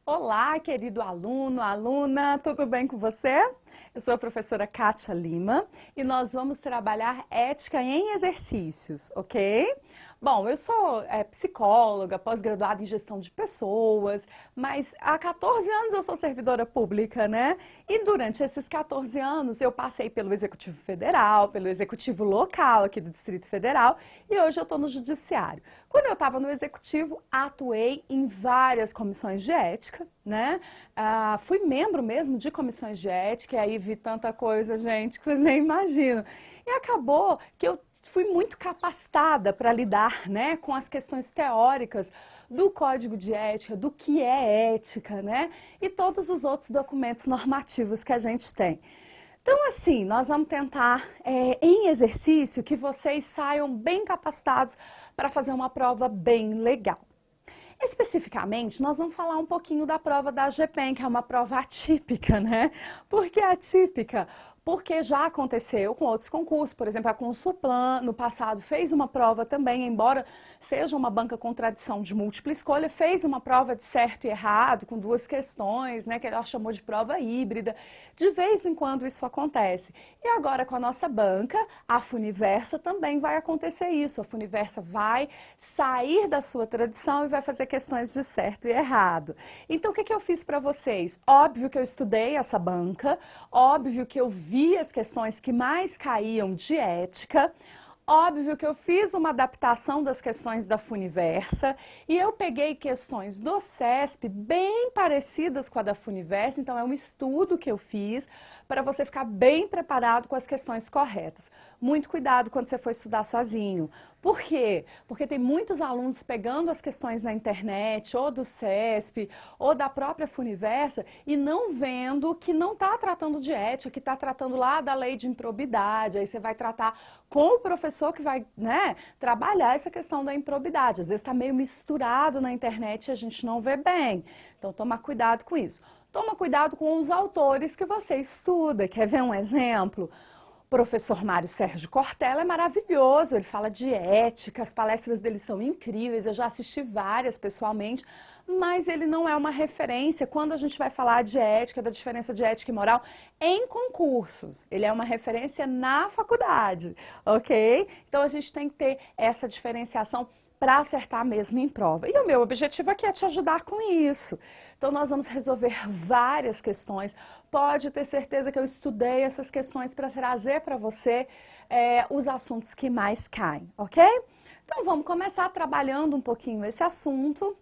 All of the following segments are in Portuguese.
Olá, querido aluno, aluna, tudo bem com você? Eu sou a professora Kátia Lima e nós vamos trabalhar ética em exercícios, ok? Bom, eu sou psicóloga, pós-graduada em gestão de pessoas, mas há 14 anos eu sou servidora pública, né? E durante esses 14 anos eu passei pelo Executivo Federal, pelo Executivo Local aqui do Distrito Federal e hoje eu estou no Judiciário. Quando eu estava no Executivo, atuei em várias comissões de ética, né? Fui membro mesmo de comissões de ética e aí vi tanta coisa, gente, que vocês nem imaginam. E acabou que eu fui muito capacitada para lidar, né, com as questões teóricas do Código de Ética, do que é ética, né, e todos os outros documentos normativos que a gente tem. Então, assim, nós vamos tentar, em exercício, que vocês saiam bem capacitados para fazer uma prova bem legal. Especificamente, nós vamos falar um pouquinho da prova da AGPEM, que é uma prova atípica, né? Por que atípica? Porque já aconteceu com outros concursos, por exemplo, a Consulplan, no passado, fez uma prova também, embora seja uma banca contradição de múltipla escolha, fez uma prova de certo e errado, com duas questões, né, que ela chamou de prova híbrida. De vez em quando isso acontece. E agora com a nossa banca, a Funiversa, também vai acontecer isso. A Funiversa vai sair da sua tradição e vai fazer questões de certo e errado. Então, o que eu fiz para vocês? Óbvio que eu estudei essa banca, óbvio que eu vi as questões que mais caíam de ética, óbvio que eu fiz uma adaptação das questões da Funiversa e eu peguei questões do CESP bem parecidas com a da Funiversa, então é um estudo que eu fiz para você ficar bem preparado com as questões corretas. Muito cuidado quando você for estudar sozinho. Por quê? Porque tem muitos alunos pegando as questões na internet, ou do CESP, ou da própria Funiversa, e não vendo que não está tratando de ética, que está tratando lá da lei de improbidade. Aí você vai tratar com o professor que vai, né, trabalhar essa questão da improbidade. Às vezes está meio misturado na internet e a gente não vê bem. Então, toma cuidado com isso. Toma cuidado com os autores que você estuda. Quer ver um exemplo? O professor Mário Sérgio Cortella é maravilhoso, ele fala de ética, as palestras dele são incríveis, eu já assisti várias pessoalmente, mas ele não é uma referência quando a gente vai falar de ética, da diferença de ética e moral em concursos. Ele é uma referência na faculdade, ok? Então a gente tem que ter essa diferenciação para acertar mesmo em prova. E o meu objetivo aqui é te ajudar com isso. Então, nós vamos resolver várias questões. Pode ter certeza que eu estudei essas questões para trazer para você os assuntos que mais caem, ok? Então, vamos começar trabalhando um pouquinho esse assunto.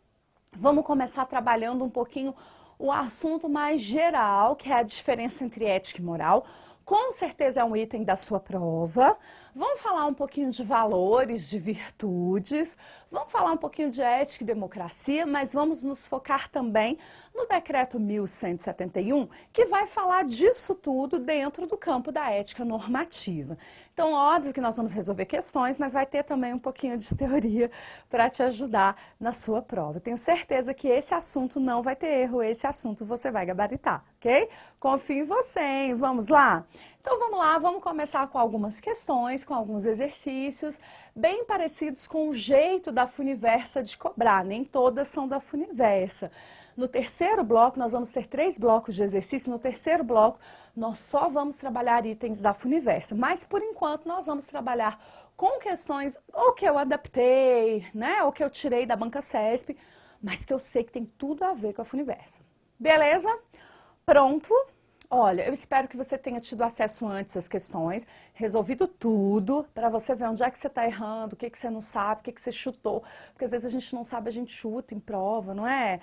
Vamos começar trabalhando um pouquinho o assunto mais geral, que é a diferença entre ética e moral. Com certeza é um item da sua prova. Vamos falar um pouquinho de valores, de virtudes, vamos falar um pouquinho de ética e democracia, mas vamos nos focar também no Decreto 1171, que vai falar disso tudo dentro do campo da ética normativa. Então, óbvio que nós vamos resolver questões, mas vai ter também um pouquinho de teoria para te ajudar na sua prova. Tenho certeza que esse assunto não vai ter erro, esse assunto você vai gabaritar, ok? Confio em você, hein? Vamos lá? Então vamos lá, vamos começar com algumas questões, com alguns exercícios, bem parecidos com o jeito da Funiversa de cobrar, nem todas são da Funiversa. No terceiro bloco, nós vamos ter 3 blocos de exercício, no terceiro bloco nós só vamos trabalhar itens da Funiversa, mas por enquanto nós vamos trabalhar com questões ou que eu adaptei, né, ou que eu tirei da banca CESP, mas que eu sei que tem tudo a ver com a Funiversa. Beleza? Pronto? Olha, eu espero que você tenha tido acesso antes às questões, resolvido tudo, para você ver onde é que você está errando, o que você não sabe, o que você chutou, porque às vezes a gente não sabe, a gente chuta em prova, não é?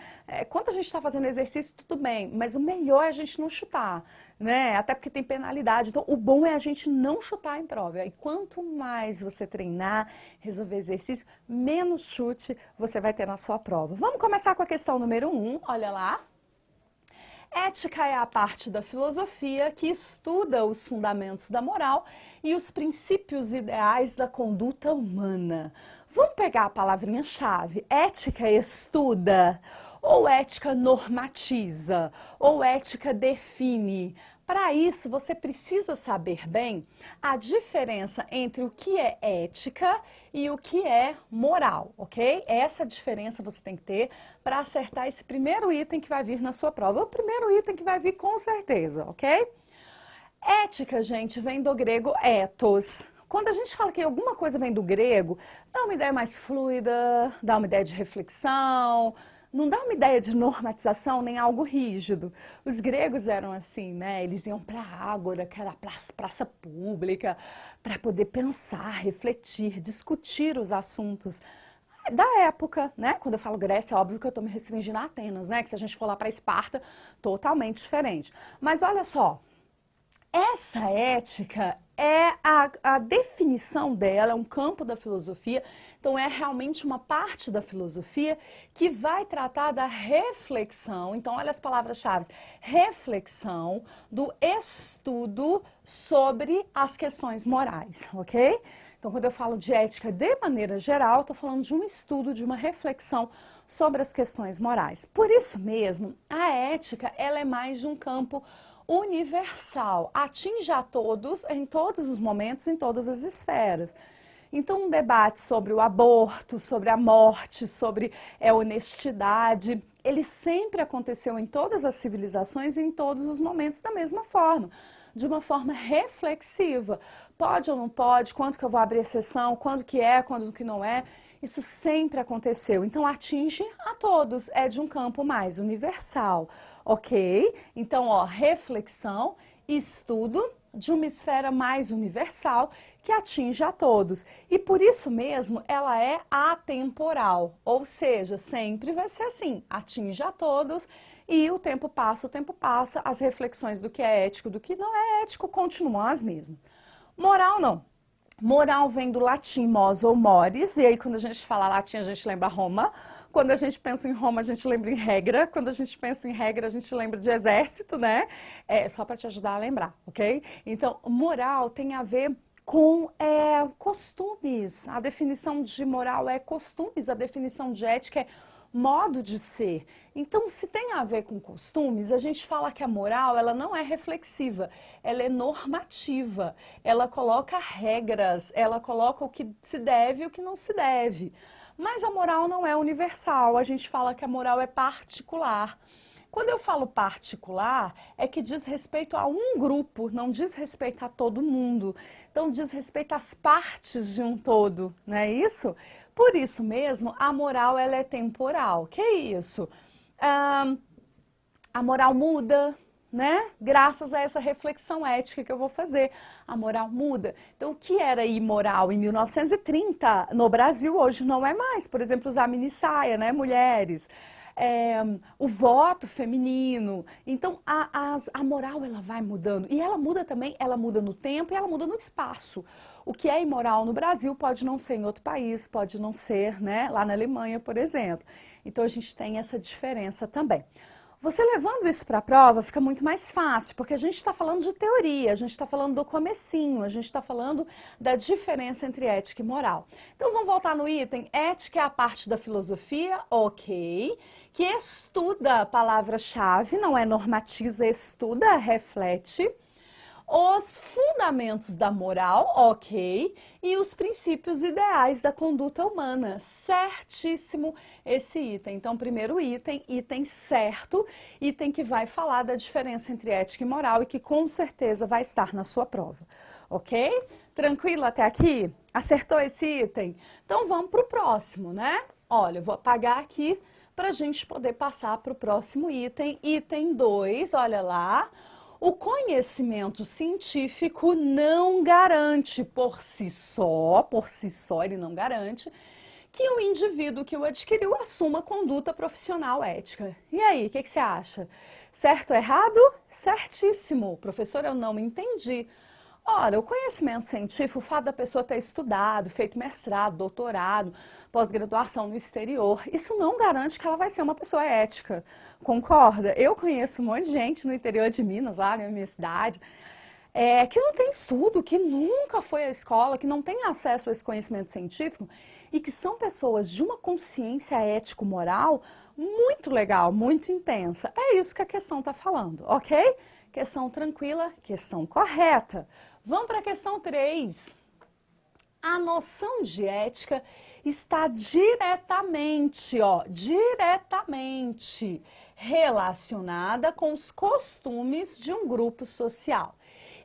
Quando a gente está fazendo exercício, tudo bem, mas o melhor é a gente não chutar, né? Até porque tem penalidade, então o bom é a gente não chutar em prova. E quanto mais você treinar, resolver exercício, menos chute você vai ter na sua prova. Vamos começar com a questão número 1, olha lá. Ética é a parte da filosofia que estuda os fundamentos da moral e os princípios ideais da conduta humana. Vamos pegar a palavrinha-chave. Ética estuda Ou ética normatiza, ou ética define. Para isso, você precisa saber bem a diferença entre o que é ética e o que é moral, ok? Essa diferença você tem que ter para acertar esse primeiro item que vai vir na sua prova. O primeiro item que vai vir com certeza, ok? Ética, gente, vem do grego ethos. Quando a gente fala que alguma coisa vem do grego, dá uma ideia mais fluida, dá uma ideia de reflexão, não dá uma ideia de normatização nem algo rígido. Os gregos eram assim, né? Eles iam para a ágora, que era a praça pública, para poder pensar, refletir, discutir os assuntos da época, né? Quando eu falo Grécia, é óbvio que eu estou me restringindo a Atenas, né? Que se a gente for lá para Esparta, totalmente diferente. Mas olha só, essa ética é a definição dela, é um campo da filosofia, então é realmente uma parte da filosofia que vai tratar da reflexão. Então, olha as palavras-chave: reflexão do estudo sobre as questões morais, ok? Então, quando eu falo de ética de maneira geral, estou falando de um estudo, de uma reflexão sobre as questões morais. Por isso mesmo, a ética ela é mais de um campo universal, atinge a todos, em todos os momentos, em todas as esferas. Então, um debate sobre o aborto, sobre a morte, sobre honestidade, ele sempre aconteceu em todas as civilizações e em todos os momentos da mesma forma, de uma forma reflexiva. Pode ou não pode? Quando que eu vou abrir exceção? Quando que é? Quando que não é? Isso sempre aconteceu. Então, atinge a todos. É de um campo mais universal, ok? Então, ó, reflexão, estudo de uma esfera mais universal que atinge a todos. E por isso mesmo, ela é atemporal. Ou seja, sempre vai ser assim, atinge a todos e o tempo passa, as reflexões do que é ético, do que não é ético continuam as mesmas. Moral não. Moral vem do latim mos ou mores, e aí quando a gente fala latim a gente lembra Roma, quando a gente pensa em Roma a gente lembra em regra, quando a gente pensa em regra a gente lembra de exército, né? É só para te ajudar a lembrar, ok? Então, moral tem a ver com costumes, a definição de moral é costumes, a definição de ética é modo de ser. Então, se tem a ver com costumes, a gente fala que a moral, ela não é reflexiva, ela é normativa. Ela coloca regras, ela coloca o que se deve e o que não se deve. Mas a moral não é universal, a gente fala que a moral é particular. Quando eu falo particular, é que diz respeito a um grupo, não diz respeito a todo mundo. Então, diz respeito às partes de um todo, não é isso? Por isso mesmo, a moral ela é temporal. Que isso? A moral muda, né? Graças a essa reflexão ética que eu vou fazer. A moral muda. Então, o que era imoral em 1930 no Brasil, hoje não é mais. Por exemplo, usar minissaia, né? Mulheres. O voto feminino. Então, a moral ela vai mudando. E ela muda também, ela muda no tempo e ela muda no espaço. O que é imoral no Brasil pode não ser em outro país, pode não ser, né, lá na Alemanha, por exemplo. Então, a gente tem essa diferença também. Você levando isso para a prova fica muito mais fácil, porque a gente está falando de teoria, a gente está falando do comecinho, a gente está falando da diferença entre ética e moral. Então vamos voltar no item. Ética é a parte da filosofia, ok, que estuda a palavra-chave, não é normatiza, estuda, reflete. Os fundamentos da moral, ok, e os princípios ideais da conduta humana, certíssimo esse item. Então, primeiro item certo, item que vai falar da diferença entre ética e moral e que com certeza vai estar na sua prova, ok? Tranquilo até aqui? Acertou esse item? Então, vamos para o próximo, né? Olha, eu vou apagar aqui para a gente poder passar para o próximo item. Item 2, olha lá. O conhecimento científico não garante por si só ele não garante que o indivíduo que o adquiriu assuma conduta profissional ética. E aí, o que você acha? Certo ou errado? Certíssimo. Professor, eu não entendi. Ora, o conhecimento científico, o fato da pessoa ter estudado, feito mestrado, doutorado, pós-graduação no exterior, isso não garante que ela vai ser uma pessoa ética. Concorda? Eu conheço um monte de gente no interior de Minas, lá na minha cidade, que não tem estudo, que nunca foi à escola, que não tem acesso a esse conhecimento científico e que são pessoas de uma consciência ético-moral muito legal, muito intensa. É isso que a questão está falando, ok? Questão tranquila, questão correta. Vamos para a questão 3. A noção de ética está diretamente relacionada com os costumes de um grupo social.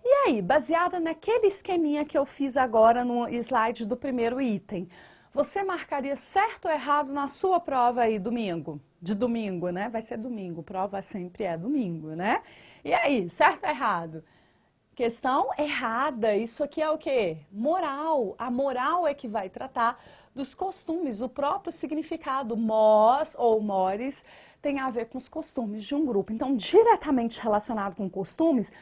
E aí, baseada naquele esqueminha que eu fiz agora no slide do primeiro item, você marcaria certo ou errado na sua prova aí domingo? De domingo, né? Vai ser domingo, prova sempre é domingo, né? E aí, certo ou errado? Questão errada, isso aqui é o quê? Moral. A moral é que vai tratar dos costumes, o próprio significado mos ou mores tem a ver com os costumes de um grupo. Então, diretamente relacionado com costumes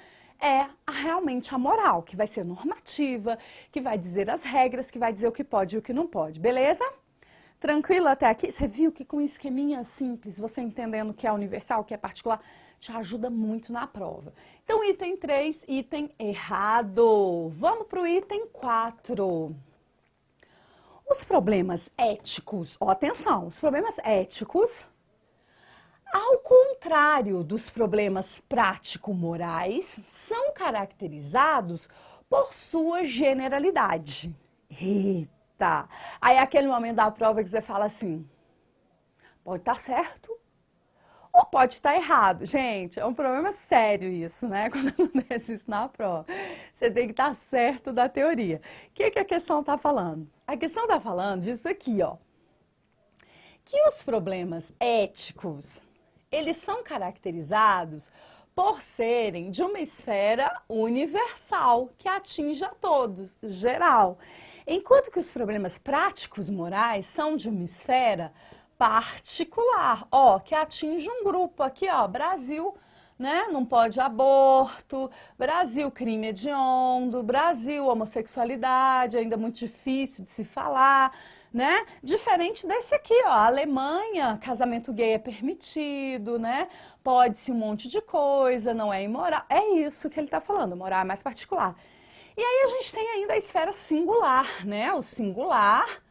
é realmente a moral, que vai ser normativa, que vai dizer as regras, que vai dizer o que pode e o que não pode, beleza? Tranquilo até aqui? Você viu que com esqueminha simples, você entendendo o que é universal, o que é particular, te ajuda muito na prova. Então, item 3, item errado. Vamos para o item 4. Os problemas éticos, atenção, os problemas éticos, ao contrário dos problemas prático-morais, são caracterizados por sua generalidade. Eita! Aí aquele momento da prova que você fala assim, pode estar certo ou pode estar errado. Gente, é um problema sério isso, né? Quando acontece isso na prova. Você tem que estar certo da teoria. O que a questão está falando? A questão está falando disso aqui, ó. Que os problemas éticos, eles são caracterizados por serem de uma esfera universal, que atinge a todos, geral. Enquanto que os problemas práticos morais são de uma esfera particular, que atinge um grupo aqui, Brasil, né? Não pode aborto, Brasil, crime hediondo, Brasil, homossexualidade, ainda muito difícil de se falar, né? Diferente desse aqui, Alemanha, casamento gay é permitido, né? Pode-se um monte de coisa, não é imoral. É isso que ele está falando, moral é mais particular. E aí a gente tem ainda a esfera singular, né? O singular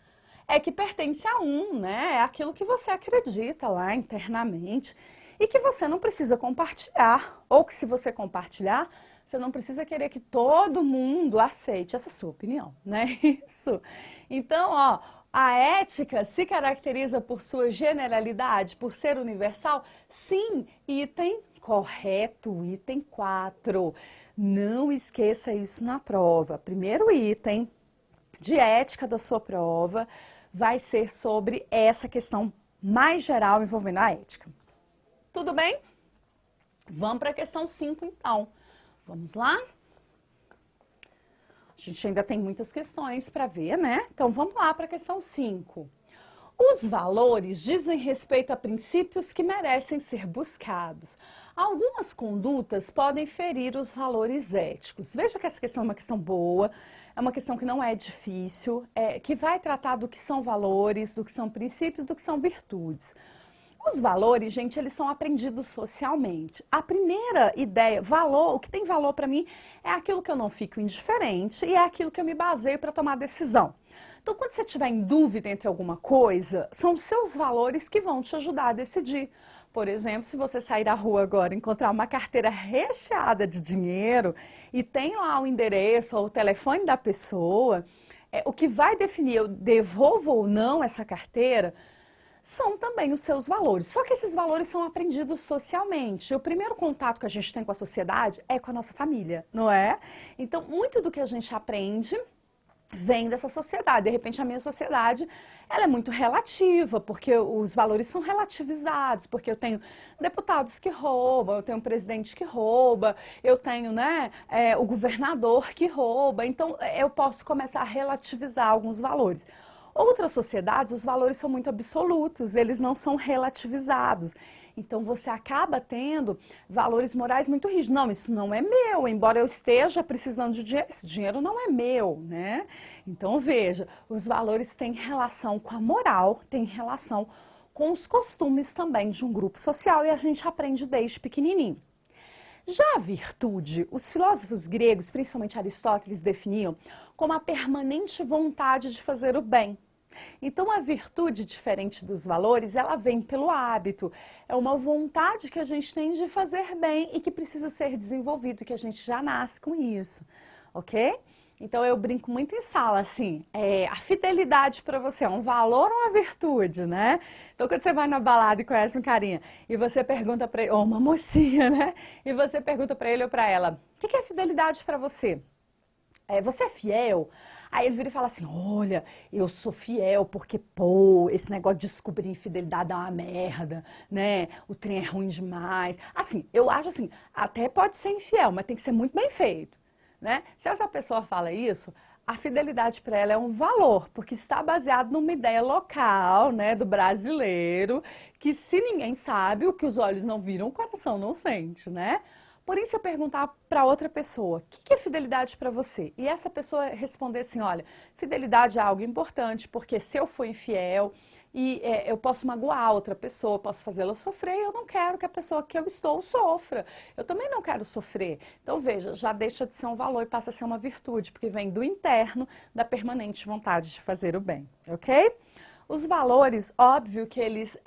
é que pertence a né? É aquilo que você acredita lá internamente e que você não precisa compartilhar, ou que se você compartilhar, você não precisa querer que todo mundo aceite essa sua opinião, né? Isso. Então, a ética se caracteriza por sua generalidade, por ser universal? Sim, item correto, item 4. Não esqueça isso na prova. Primeiro item de ética da sua prova vai ser sobre essa questão mais geral envolvendo a ética. Tudo bem? Vamos para a questão 5, então. Vamos lá? A gente ainda tem muitas questões para ver, né? Então, vamos lá para a questão 5. Os valores dizem respeito a princípios que merecem ser buscados. Algumas condutas podem ferir os valores éticos. Veja que essa questão é uma questão boa, é uma questão que não é difícil, que vai tratar do que são valores, do que são princípios, do que são virtudes. Os valores, gente, eles são aprendidos socialmente. A primeira ideia, valor, o que tem valor para mim é aquilo que eu não fico indiferente e é aquilo que eu me baseio para tomar decisão. Então, quando você estiver em dúvida entre alguma coisa, são os seus valores que vão te ajudar a decidir. Por exemplo, se você sair à rua agora e encontrar uma carteira recheada de dinheiro e tem lá o endereço ou o telefone da pessoa, o que vai definir eu devolvo ou não essa carteira são também os seus valores. Só que esses valores são aprendidos socialmente. O primeiro contato que a gente tem com a sociedade é com a nossa família, não é? Então, muito do que a gente aprende vem dessa sociedade. De repente, a minha sociedade, ela é muito relativa, porque os valores são relativizados, porque eu tenho deputados que roubam, eu tenho um presidente que rouba, eu tenho, o governador que rouba. Então, eu posso começar a relativizar alguns valores. Outras sociedades, os valores são muito absolutos, eles não são relativizados. Então, você acaba tendo valores morais muito rígidos. Não, isso não é meu, embora eu esteja precisando de dinheiro, esse dinheiro não é meu, né? Então, veja, os valores têm relação com a moral, têm relação com os costumes também de um grupo social e a gente aprende desde pequenininho. Já a virtude, os filósofos gregos, principalmente Aristóteles, definiam como a permanente vontade de fazer o bem. Então, a virtude, diferente dos valores, ela vem pelo hábito. É uma vontade que a gente tem de fazer bem e que precisa ser desenvolvido, que a gente já nasce com isso, ok? Então, eu brinco muito em sala, assim, a fidelidade para você é um valor ou uma virtude, né? Então, quando você vai na balada e conhece um carinha e você pergunta para ele, ou uma mocinha, né? E você pergunta para ele ou para ela, o que é fidelidade para você? Você é fiel? Aí ele vira e fala assim, olha, eu sou fiel porque, pô, esse negócio de descobrir infidelidade é uma merda, né? O trem é ruim demais. Assim, eu acho assim, até pode ser infiel, mas tem que ser muito bem feito, né? Se essa pessoa fala isso, a fidelidade para ela é um valor, porque está baseado numa ideia local, né, do brasileiro, que se ninguém sabe, o que os olhos não viram, o coração não sente, né? Porém, se eu perguntar para outra pessoa, o que é fidelidade para você? E essa pessoa responder assim, olha, fidelidade é algo importante, porque se eu for infiel e eu posso magoar outra pessoa, posso fazê-la sofrer, eu não quero que a pessoa que eu estou sofra. Eu também não quero sofrer. Então, veja, já deixa de ser um valor e passa a ser uma virtude, porque vem do interno, da permanente vontade de fazer o bem, ok? Os valores, óbvio que eles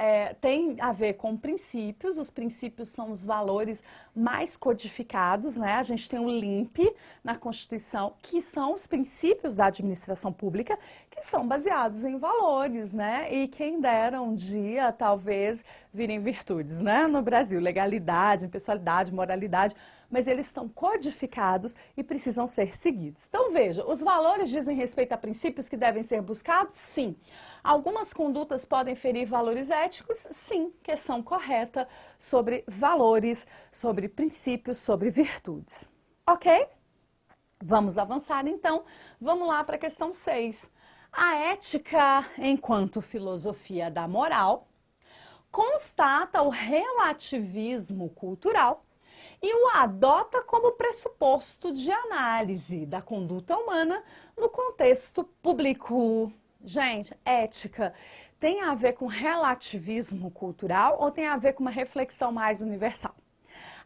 têm a ver com princípios, os princípios são os valores mais codificados, né? A gente tem o LIMP na Constituição, que são os princípios da administração pública, que são baseados em valores, né? E quem dera um dia, talvez, virem virtudes, né? No Brasil, legalidade, impessoalidade, moralidade, mas eles estão codificados e precisam ser seguidos. Então, veja, os valores dizem respeito a princípios que devem ser buscados? Sim. Algumas condutas podem ferir valores éticos? Sim, questão correta sobre valores, sobre princípios, sobre virtudes. Ok? Vamos avançar então. Vamos lá para a questão 6. A ética, enquanto filosofia da moral, constata o relativismo cultural e o adota como pressuposto de análise da conduta humana no contexto público. Gente, ética tem a ver com relativismo cultural ou tem a ver com uma reflexão mais universal?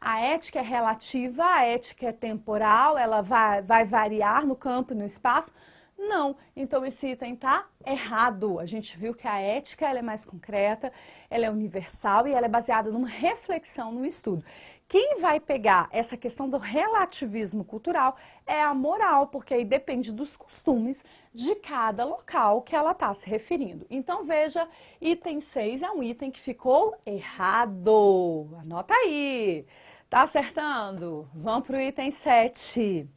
A ética é relativa, a ética é temporal, ela vai variar no campo e no espaço? Não. Então esse item está errado. A gente viu que a ética ela é mais concreta, ela é universal e ela é baseada numa reflexão, num estudo. Quem vai pegar essa questão do relativismo cultural é a moral, porque aí depende dos costumes de cada local que ela está se referindo. Então veja, item 6 é um item que ficou errado. Anota aí. Tá acertando? Vamos para o item 7.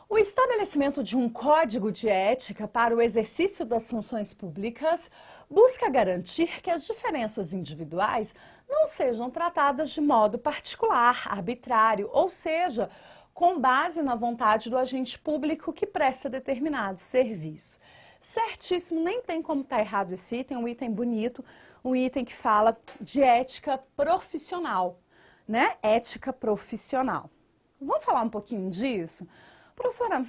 O estabelecimento de um código de ética para o exercício das funções públicas busca garantir que as diferenças individuais não sejam tratadas de modo particular, arbitrário, ou seja, com base na vontade do agente público que presta determinado serviço. Certíssimo, nem tem como estar errado esse item, é um item bonito, um item que fala de ética profissional, né? Ética profissional. Vamos falar um pouquinho disso? Professora,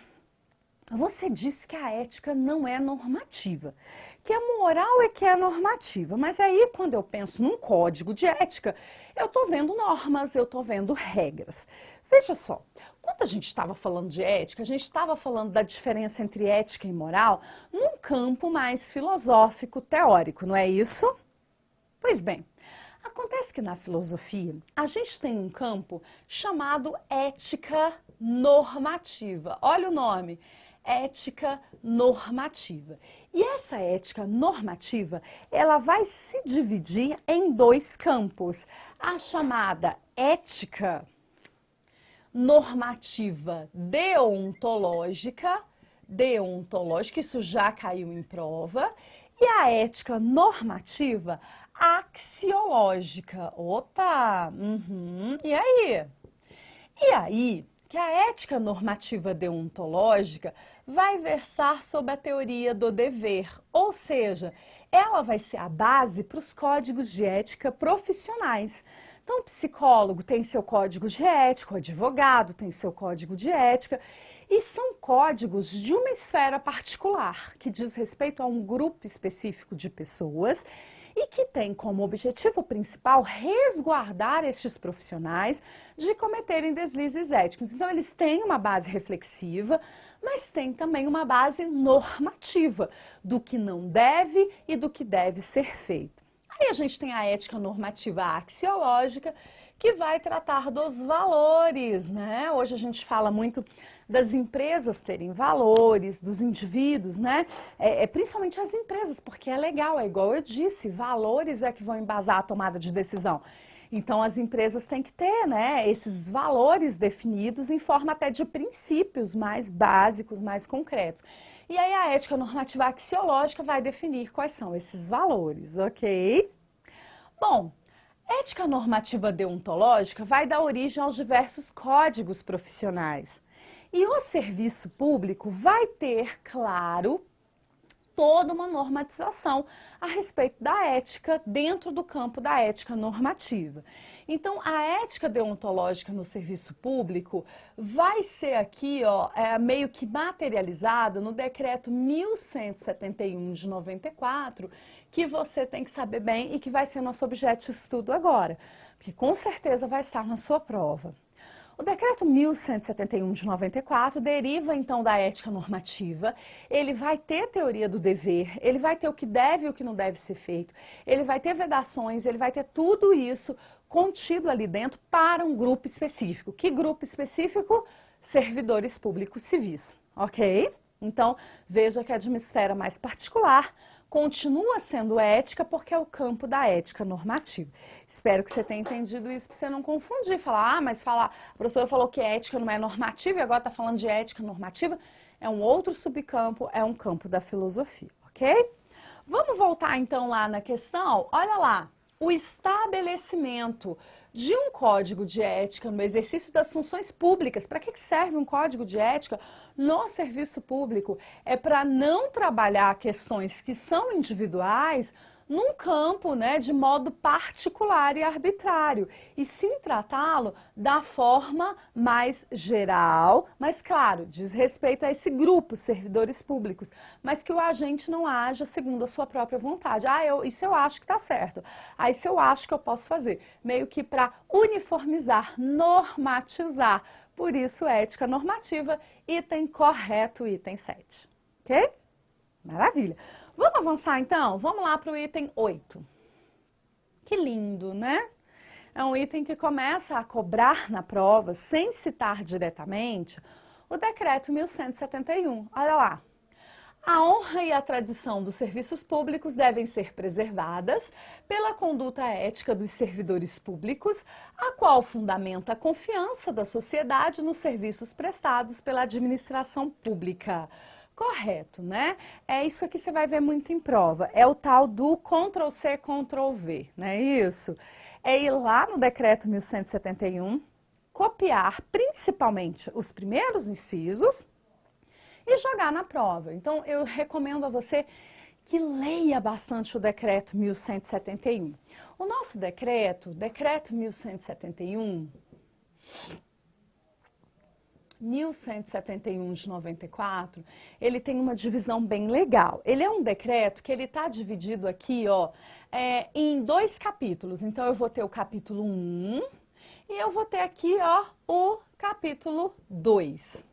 você disse que a ética não é normativa, que a moral é que é normativa, mas aí quando eu penso num código de ética, eu estou vendo normas, eu estou vendo regras. Veja só, quando a gente estava falando de ética, a gente estava falando da diferença entre ética e moral num campo mais filosófico, teórico, não é isso? Pois bem, acontece que na filosofia a gente tem um campo chamado ética normativa. Olha o nome, ética normativa. E essa ética normativa, ela vai se dividir em dois campos. A chamada ética normativa deontológica, isso já caiu em prova, e a ética normativa axiológica. Opa! E aí? E aí que a ética normativa deontológica vai versar sobre a teoria do dever, ou seja, ela vai ser a base para os códigos de ética profissionais. Então, o psicólogo tem seu código de ética, o advogado tem seu código de ética, e são códigos de uma esfera particular, que diz respeito a um grupo específico de pessoas, e que tem como objetivo principal resguardar estes profissionais de cometerem deslizes éticos. Então, eles têm uma base reflexiva, mas tem também uma base normativa do que não deve e do que deve ser feito. Aí a gente tem a ética normativa axiológica, que vai tratar dos valores, né? Hoje a gente fala muito das empresas terem valores, dos indivíduos, né? Principalmente as empresas, porque é legal, é igual eu disse, valores é que vão embasar a tomada de decisão. Então as empresas têm que ter, né, esses valores definidos em forma até de princípios mais básicos, mais concretos. E aí a ética normativa axiológica vai definir quais são esses valores, ok? Bom, ética normativa deontológica vai dar origem aos diversos códigos profissionais. E o serviço público vai ter, claro, toda uma normatização a respeito da ética dentro do campo da ética normativa. Então, a ética deontológica no serviço público vai ser aqui, ó, meio que materializada no decreto 1171 de 94, que você tem que saber bem e que vai ser nosso objeto de estudo agora, porque com certeza vai estar na sua prova. O decreto 1171 de 94 deriva então da ética normativa, ele vai ter teoria do dever, ele vai ter o que deve e o que não deve ser feito, ele vai ter vedações, ele vai ter tudo isso contido ali dentro para um grupo específico. Que grupo específico? Servidores públicos civis, ok? Então, veja que a de uma esfera mais particular continua sendo ética porque é o campo da ética normativa. Espero que você tenha entendido isso para você não confundir, falar, a professora falou que ética não é normativa e agora está falando de ética normativa. É um outro subcampo, é um campo da filosofia, ok? Vamos voltar então lá na questão, olha lá, o estabelecimento de um código de ética no exercício das funções públicas. Para que serve um código de ética no serviço público? É para não trabalhar questões que são individuais num campo, né, de modo particular e arbitrário, e sim tratá-lo da forma mais geral, mas claro, diz respeito a esse grupo, servidores públicos, mas que o agente não haja segundo a sua própria vontade. Isso eu acho que está certo, isso eu acho que eu posso fazer, meio que para uniformizar, normatizar. Por isso, ética normativa, item correto, item 7. Ok? Maravilha. Vamos avançar então? Vamos lá para o item 8. Que lindo, né? É um item que começa a cobrar na prova, sem citar diretamente, o decreto 1171. Olha lá. A honra e a tradição dos serviços públicos devem ser preservadas pela conduta ética dos servidores públicos, a qual fundamenta a confiança da sociedade nos serviços prestados pela administração pública. Correto, né? É isso aqui que você vai ver muito em prova. É o tal do Ctrl+C, Ctrl+V, não é isso? É ir lá no decreto 1171, copiar principalmente os primeiros incisos e jogar na prova. Então, eu recomendo a você que leia bastante o decreto 1171. O nosso decreto 1171... 1171 de 94, ele tem uma divisão bem legal. Ele é um decreto que ele está dividido aqui, ó, em 2 capítulos. Então, eu vou ter o capítulo 1 e eu vou ter aqui, ó, o capítulo 2.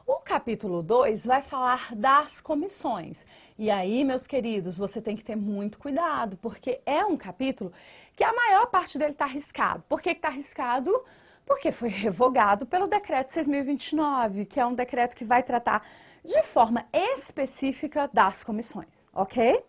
O capítulo 2 vai falar das comissões. E aí, meus queridos, você tem que ter muito cuidado, porque é um capítulo que a maior parte dele está arriscado. Por que está arriscado? Porque foi revogado pelo decreto 6.029, que é um decreto que vai tratar de forma específica das comissões, ok?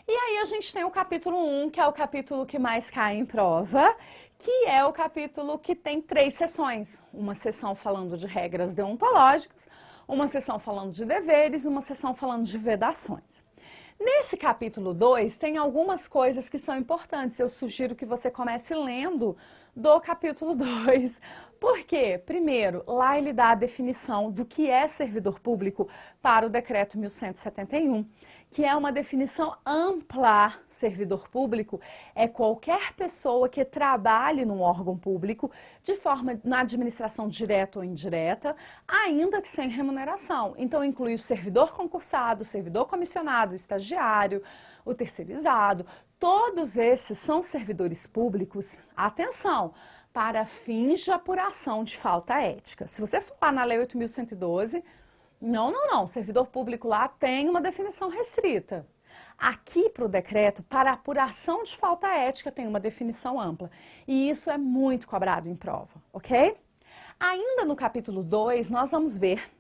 E aí a gente tem o capítulo 1, que é o capítulo que mais cai em prova, que é o capítulo que tem 3 sessões. Uma sessão falando de regras deontológicas, uma sessão falando de deveres e uma sessão falando de vedações. Nesse capítulo 2 tem algumas coisas que são importantes. Eu sugiro que você comece lendo do capítulo 2. Por quê? Primeiro, lá ele dá a definição do que é servidor público para o decreto 1171, que é uma definição ampla. Servidor público é qualquer pessoa que trabalhe num órgão público de forma na administração direta ou indireta, ainda que sem remuneração. Então inclui o servidor concursado, o servidor comissionado, o estagiário, o terceirizado. Todos esses são servidores públicos, atenção, para fins de apuração de falta ética. Se você for lá na Lei 8.112, não, servidor público lá tem uma definição restrita. Aqui para o decreto, para apuração de falta ética, tem uma definição ampla. E isso é muito cobrado em prova, ok? Ainda no capítulo 2, nós vamos ver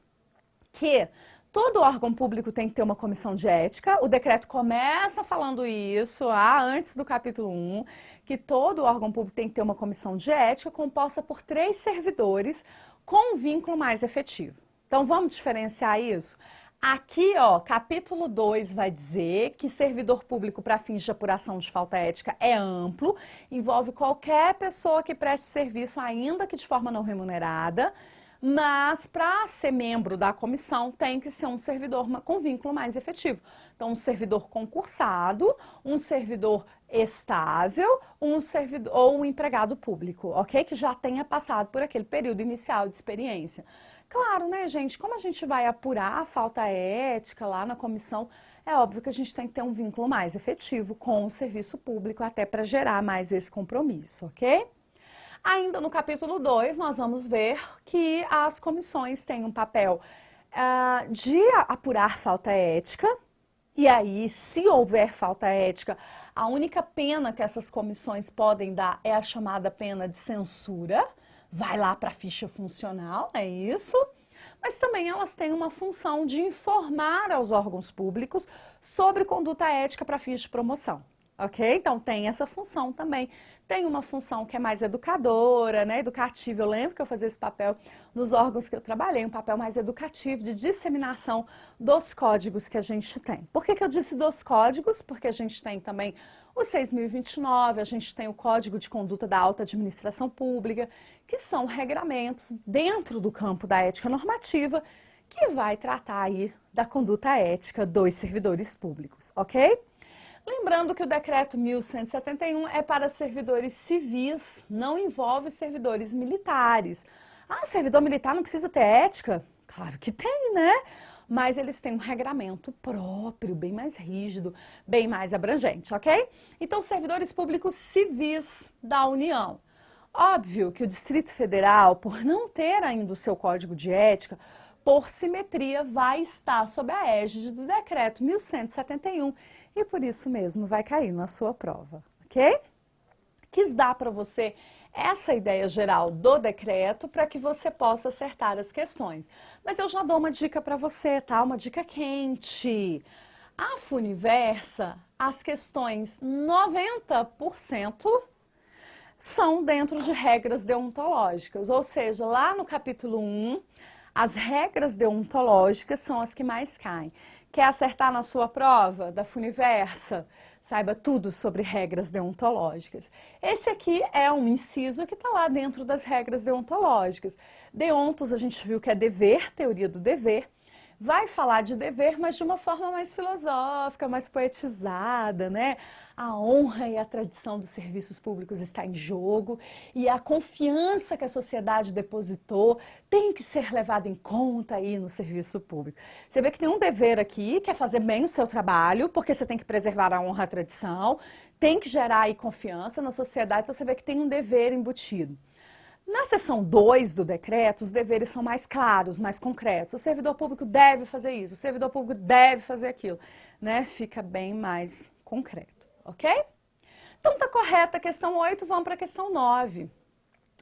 que todo órgão público tem que ter uma comissão de ética. O decreto começa falando isso, antes do capítulo 1, que todo órgão público tem que ter uma comissão de ética composta por 3 servidores com um vínculo mais efetivo. Então, vamos diferenciar isso? Aqui, capítulo 2 vai dizer que servidor público para fins de apuração de falta ética é amplo, envolve qualquer pessoa que preste serviço, ainda que de forma não remunerada, mas para ser membro da comissão tem que ser um servidor com vínculo mais efetivo. Então, um servidor concursado, um servidor estável, um servidor ou um empregado público, ok? Que já tenha passado por aquele período inicial de experiência. Claro, né, gente? Como a gente vai apurar a falta ética lá na comissão, é óbvio que a gente tem que ter um vínculo mais efetivo com o serviço público, até para gerar mais esse compromisso, ok? Ainda no capítulo 2, nós vamos ver que as comissões têm um papel de apurar falta ética, e aí, se houver falta ética, a única pena que essas comissões podem dar é a chamada pena de censura. Vai lá para a ficha funcional, é isso. Mas também elas têm uma função de informar aos órgãos públicos sobre conduta ética para fins de promoção, ok? Então tem essa função também. Tem uma função que é mais educadora, né, educativa. Eu lembro que eu fazia esse papel nos órgãos que eu trabalhei, um papel mais educativo de disseminação dos códigos que a gente tem. Por que eu disse dos códigos? Porque a gente tem também o 6.029, a gente tem o Código de Conduta da Alta Administração Pública, que são regramentos dentro do campo da ética normativa, que vai tratar aí da conduta ética dos servidores públicos, ok? Lembrando que o decreto 1171 é para servidores civis, não envolve servidores militares. Servidor militar não precisa ter ética? Claro que tem, né? Mas eles têm um regramento próprio, bem mais rígido, bem mais abrangente, ok? Então, servidores públicos civis da União. Óbvio que o Distrito Federal, por não ter ainda o seu código de ética, por simetria, vai estar sob a égide do decreto 1171 e por isso mesmo vai cair na sua prova, ok? Quis dar para você essa ideia geral do decreto para que você possa acertar as questões. Mas eu já dou uma dica para você, tá? Uma dica quente. A Funiversa, as questões 90% são dentro de regras deontológicas, ou seja, lá no capítulo 1, as regras deontológicas são as que mais caem. Quer acertar na sua prova da Funiversa? Saiba tudo sobre regras deontológicas. Esse aqui é um inciso que está lá dentro das regras deontológicas. Deontos, a gente viu que é dever, teoria do dever. Vai falar de dever, mas de uma forma mais filosófica, mais poetizada, né? A honra e a tradição dos serviços públicos está em jogo e a confiança que a sociedade depositou tem que ser levada em conta aí no serviço público. Você vê que tem um dever aqui, que é fazer bem o seu trabalho, porque você tem que preservar a honra e a tradição, tem que gerar aí confiança na sociedade, então você vê que tem um dever embutido. Na seção 2 do decreto, os deveres são mais claros, mais concretos. O servidor público deve fazer isso, o servidor público deve fazer aquilo, né? Fica bem mais concreto, ok? Então tá correta a questão 8, vamos para a questão 9.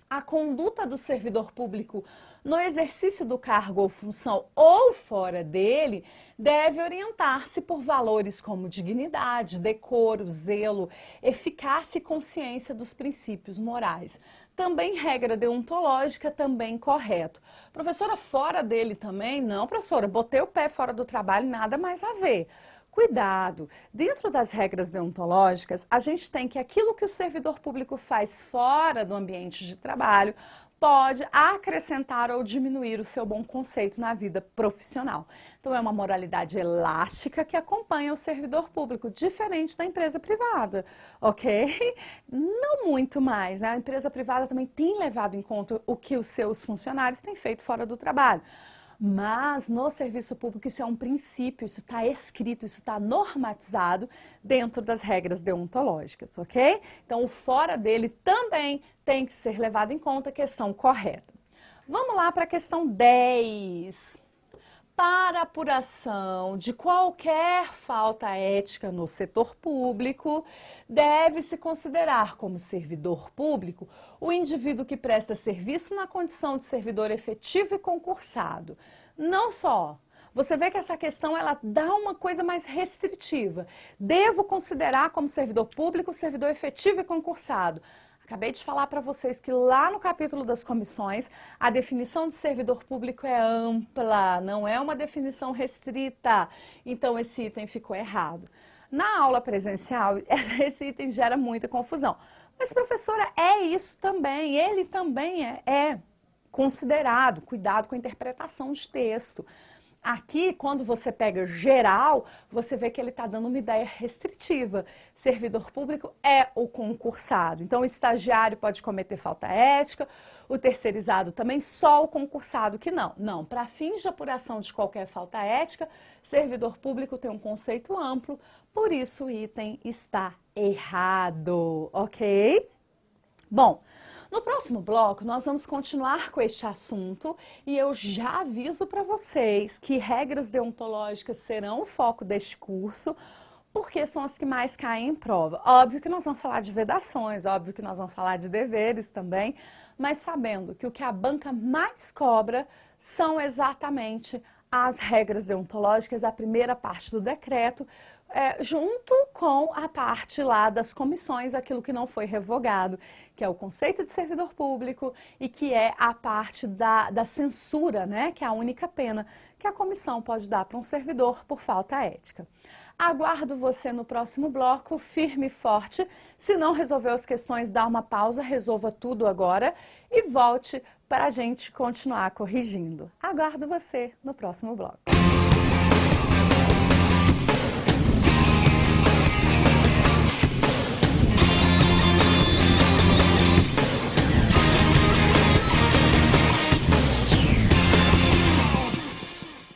A conduta do servidor público no exercício do cargo ou função ou fora dele deve orientar-se por valores como dignidade, decoro, zelo, eficácia e consciência dos princípios morais. Também regra deontológica, também correto. Professora, fora dele também? Não, professora, botei o pé fora do trabalho, nada mais a ver. Cuidado! Dentro das regras deontológicas, a gente tem que aquilo que o servidor público faz fora do ambiente de trabalho pode acrescentar ou diminuir o seu bom conceito na vida profissional. Então, é uma moralidade elástica que acompanha o servidor público, diferente da empresa privada, ok? Não muito mais, né? A empresa privada também tem levado em conta o que os seus funcionários têm feito fora do trabalho. Mas no serviço público isso é um princípio, isso está escrito, isso está normatizado dentro das regras deontológicas, ok? Então o fora dele também tem que ser levado em conta, questão correta. Vamos lá para a questão 10. Para apuração de qualquer falta ética no setor público, deve-se considerar como servidor público o indivíduo que presta serviço na condição de servidor efetivo e concursado. Não só. Você vê que essa questão ela dá uma coisa mais restritiva. Devo considerar como servidor público, servidor efetivo e concursado. Acabei de falar para vocês que lá no capítulo das comissões, a definição de servidor público é ampla, não é uma definição restrita. Então, esse item ficou errado. Na aula presencial, esse item gera muita confusão. Mas, professora, é isso também, ele também é considerado, cuidado com a interpretação de texto. Aqui, quando você pega geral, você vê que ele está dando uma ideia restritiva. Servidor público é o concursado. Então, o estagiário pode cometer falta ética, o terceirizado também, só o concursado que não. Não, para fins de apuração de qualquer falta ética, servidor público tem um conceito amplo, por isso o item está errado, ok? Bom, no próximo bloco, nós vamos continuar com este assunto e eu já aviso para vocês que regras deontológicas serão o foco deste curso, porque são as que mais caem em prova. Óbvio que nós vamos falar de vedações, óbvio que nós vamos falar de deveres também, mas sabendo que o que a banca mais cobra são exatamente as regras deontológicas, a primeira parte do decreto, junto com a parte lá das comissões, aquilo que não foi revogado, que é o conceito de servidor público e que é a parte da censura, né, que é a única pena que a comissão pode dar para um servidor por falta ética. Aguardo você no próximo bloco, firme e forte. Se não resolveu as questões, dá uma pausa, resolva tudo agora e volte para a gente continuar corrigindo. Aguardo você no próximo bloco.